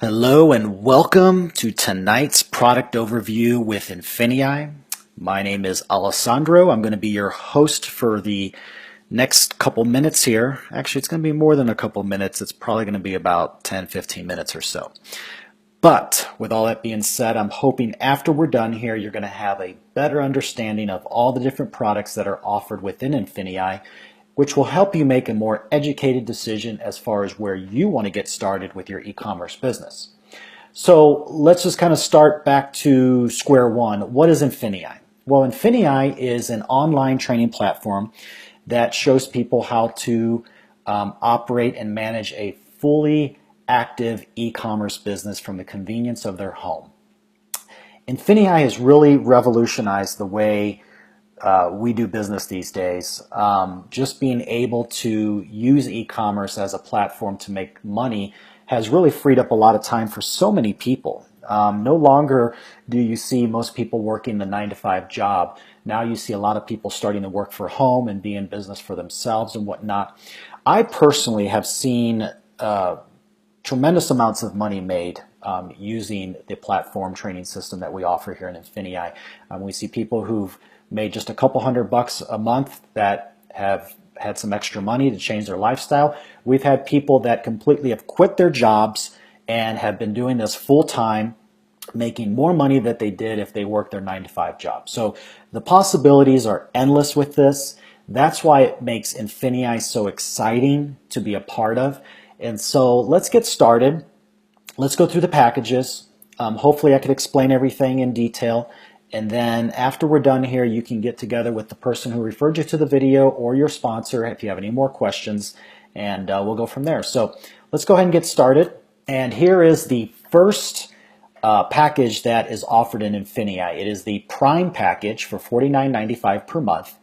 Hello and welcome to tonight's product overview with INFINii. My name is Alessandro. I'm going to be your host for the next couple minutes here. Actually, it's going to be more than a couple minutes. It's probably going to be about 10-15 minutes or so. But with all that being said, I'm hoping after we're done here, you're going to have a better understanding of all the different products that are offered within INFINii, which will help you make a more educated decision as far as where you want to get started with your e-commerce business. So let's just kind of start back to square one. What is INFINii? Well, INFINii is an online training platform that shows people how to operate and manage a fully active e-commerce business from the convenience of their home. INFINii has really revolutionized the way we do business these days. Just being able to use e-commerce as a platform to make money has really freed up a lot of time for so many people. No longer do you see most people working the 9-to-5 job. Now you see a lot of people starting to work for home and be in business for themselves and whatnot. I personally have seen tremendous amounts of money made using the platform training system that we offer here in INFINii. We see people who've made just a couple $100 a month that have had some extra money to change their lifestyle. We've had people that completely have quit their jobs and have been doing this full time, making more money than they did if they worked their 9-to-5 job. So the possibilities are endless with this. That's why it makes INFINii so exciting to be a part of. And so let's get started. Let's go through the packages. Hopefully I could explain everything in detail. And then after we're done here, you can get together with the person who referred you to the video or your sponsor if you have any more questions, and we'll go from there. So let's go ahead and get started. And here is the first package that is offered in INFINii. It is the Prime package for $49.95 per month.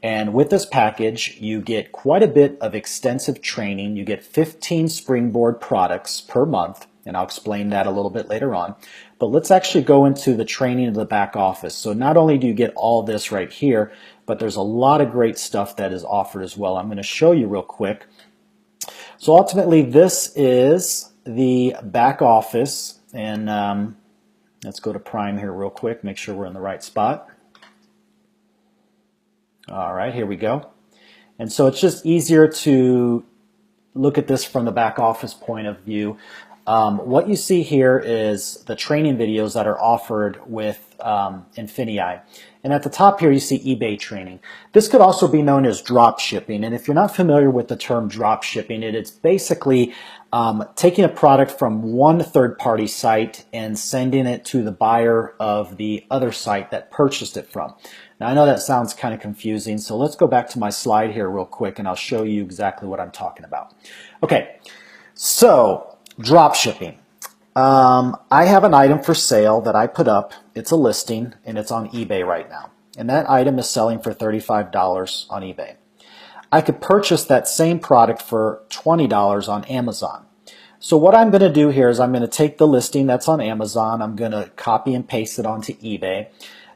And with this package, you get quite a bit of extensive training. You get 15 Springboard products per month, and I'll explain that a little bit later on. But let's actually go into the training of the back office. So not only do you get all this right here, but there's a lot of great stuff that is offered as well. I'm going to show you real quick. So ultimately, this is the back office. And let's go to Prime here real quick, make sure we're in the right spot. All right, here we go. And so it's just easier to look at this from the back office point of view. What you see here is the training videos that are offered with INFINii. And at the top here, you see eBay training. This could also be known as drop shipping. And if you're not familiar with the term drop shipping, it's basically taking a product from one third-party site and sending it to the buyer of the other site that purchased it from. Now, I know that sounds kind of confusing, so let's go back to my slide here real quick and I'll show you exactly what I'm talking about. Okay, so drop shipping. I have an item for sale that I put up. It's a listing and it's on eBay right now. And that item is selling for $35 on eBay. I could purchase that same product for $20 on Amazon. So what I'm going to do here is I'm going to take the listing that's on Amazon. I'm going to copy and paste it onto eBay.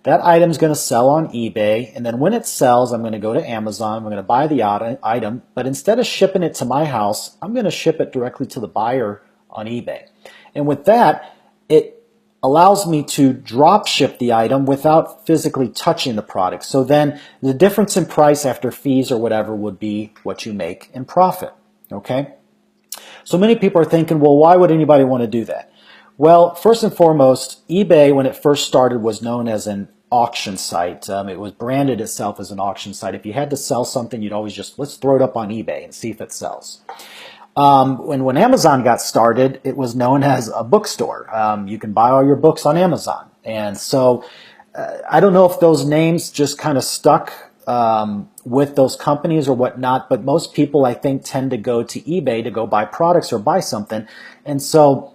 That item is going to sell on eBay, and then when it sells, I'm going to go to Amazon. I'm going to buy the item, but instead of shipping it to my house, I'm going to ship it directly to the buyer on eBay. And with that, it allows me to drop ship the item without physically touching the product. So then the difference in price after fees or whatever would be what you make in profit. Okay? So many people are thinking, well, why would anybody want to do that? Well, first and foremost, eBay, when it first started, was known as an auction site. It was branded itself as an auction site. If you had to sell something, you'd always just, let's throw it up on eBay and see if it sells. When Amazon got started, it was known as a bookstore. You can buy all your books on Amazon. And so I don't know if those names just kind of stuck with those companies or whatnot, but most people, I think, tend to go to eBay to go buy products or buy something. And so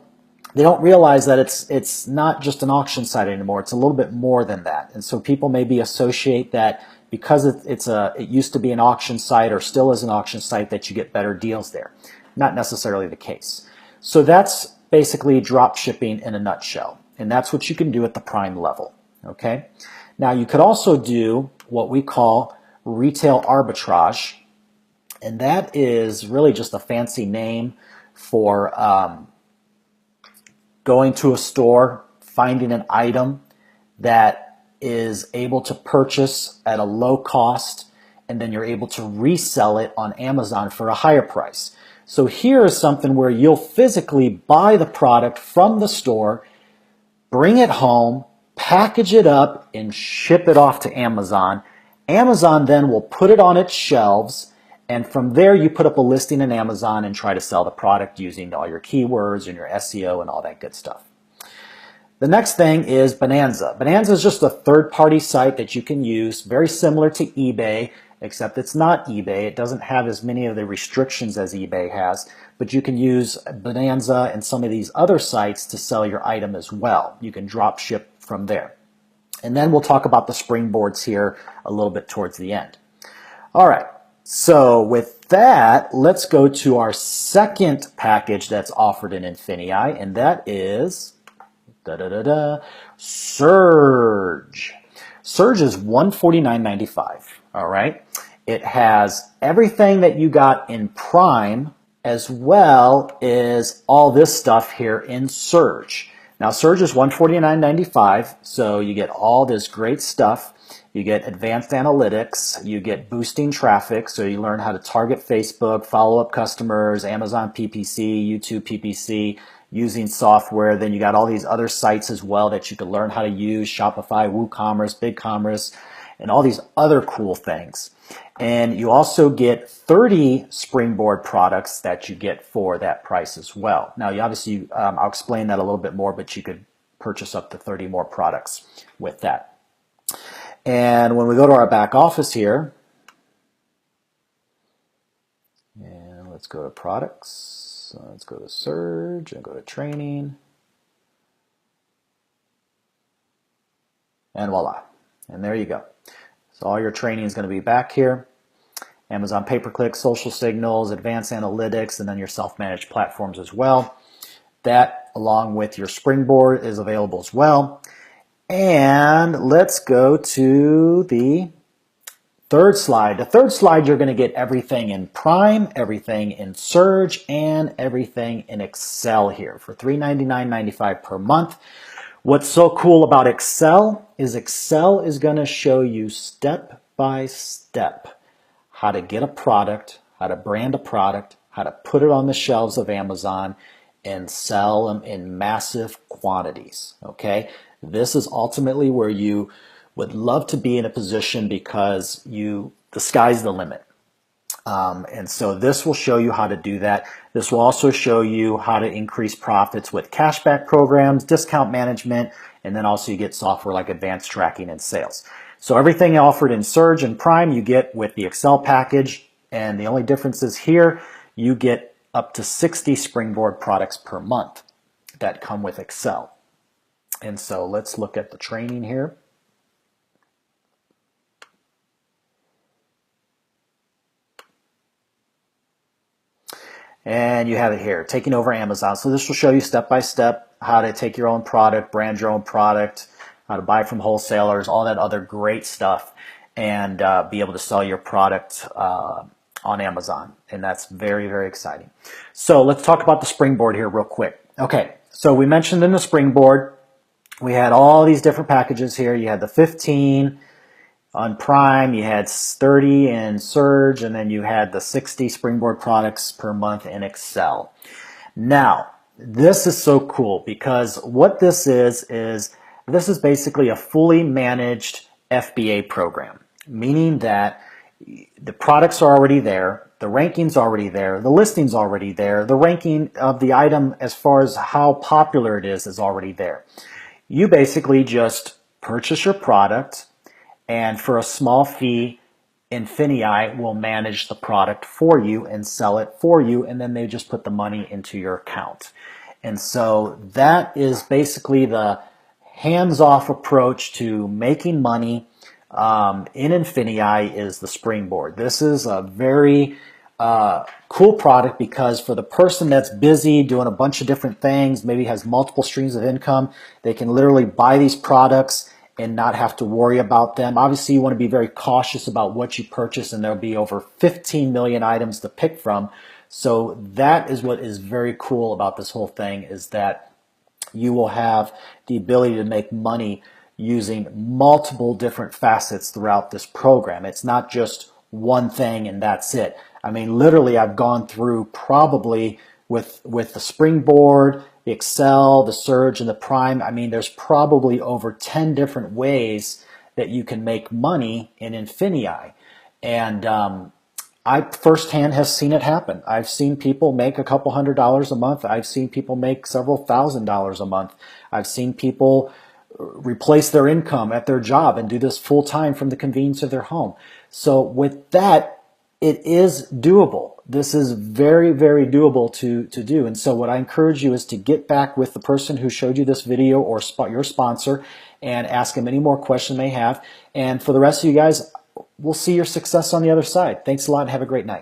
they don't realize that it's not just an auction site anymore. It's a little bit more than that. And so people maybe associate that because it used to be an auction site or still is an auction site that you get better deals there. Not necessarily the case. So that's basically drop shipping in a nutshell. And that's what you can do at the Prime level. Okay? Now you could also do what we call retail arbitrage. And that is really just a fancy name for going to a store, finding an item that is able to purchase at a low cost, and then you're able to resell it on Amazon for a higher price. So here is something where you'll physically buy the product from the store, bring it home, package it up, and ship it off to Amazon. Amazon then will put it on its shelves, and from there you put up a listing in Amazon and try to sell the product using all your keywords and your SEO and all that good stuff. The next thing is Bonanza. Bonanza is just a third-party site that you can use, very similar to eBay, except it's not eBay. It doesn't have as many of the restrictions as eBay has, but you can use Bonanza and some of these other sites to sell your item as well. You can drop ship from there. And then we'll talk about the springboards here a little bit towards the end. All right, so with that, let's go to our second package that's offered in INFINii, and that is Surge. Surge is $149.95. All right. It has everything that you got in Prime, as well as all this stuff here in Surge. Now, Surge is $149.95, so you get all this great stuff. You get advanced analytics, you get boosting traffic, so you learn how to target Facebook, follow up customers, Amazon PPC, YouTube PPC, using software. Then you got all these other sites as well that you can learn how to use, Shopify, WooCommerce, BigCommerce, and all these other cool things. And you also get 30 Springboard products that you get for that price as well. Now, you obviously, I'll explain that a little bit more, but you could purchase up to 30 more products with that. And when we go to our back office here, and let's go to products. So let's go to Surge and go to training. And voila. And there you go. So all your training is going to be back here. Amazon pay-per-click, social signals, advanced analytics, and then your self-managed platforms as well. That, along with your Springboard, is available as well. And let's go to the third slide. The third slide, you're going to get everything in Prime, everything in Surge, and everything in Excel here for $399.95 per month. What's so cool about Excel is going to show you step by step how to get a product, how to brand a product, how to put it on the shelves of Amazon and sell them in massive quantities. Okay? This is ultimately where you would love to be in a position because the sky's the limit. And so this will show you how to do that. This will also show you how to increase profits with cashback programs, discount management, and then also you get software like advanced tracking and sales. So everything offered in Surge and Prime you get with the Excel package, and the only difference is here you get up to 60 Springboard products per month that come with Excel. And so let's look at the training here. And you have it here, taking over Amazon. So this will show you step by step how to take your own product, brand your own product, how to buy from wholesalers, all that other great stuff, and be able to sell your product on Amazon. And that's very, very exciting. So let's talk about the Springboard here real quick. Okay, so we mentioned in the Springboard, we had all these different packages here. You had the 15 on Prime, you had 30 in Surge, and then you had the 60 Springboard products per month in Excel. Now, this is so cool because what this is this is basically a fully managed FBA program, meaning that the products are already there, the ranking's already there, the listing's already there, the ranking of the item as far as how popular it is already there. You basically just purchase your product, and for a small fee, INFINii will manage the product for you and sell it for you, and then they just put the money into your account. And so that is basically the hands-off approach to making money in INFINii is the Springboard. This is a very cool product because for the person that's busy doing a bunch of different things, maybe has multiple streams of income, they can literally buy these products and not have to worry about them. Obviously, you want to be very cautious about what you purchase, and there'll be over 15 million items to pick from. So that is what is very cool about this whole thing, is that you will have the ability to make money using multiple different facets throughout this program. It's not just one thing and that's it. I mean, literally, I've gone through probably with the Springboard, the Excel, the Surge, and the Prime. I mean, there's probably over 10 different ways that you can make money in INFINii. And I firsthand have seen it happen. I've seen people make a couple $100s a month. I've seen people make several $1,000s a month. I've seen people replace their income at their job and do this full time from the convenience of their home. So with that, it is doable. This is very, very doable to do. And so what I encourage you is to get back with the person who showed you this video or your sponsor and ask them any more questions they have. And for the rest of you guys, we'll see your success on the other side. Thanks a lot and have a great night.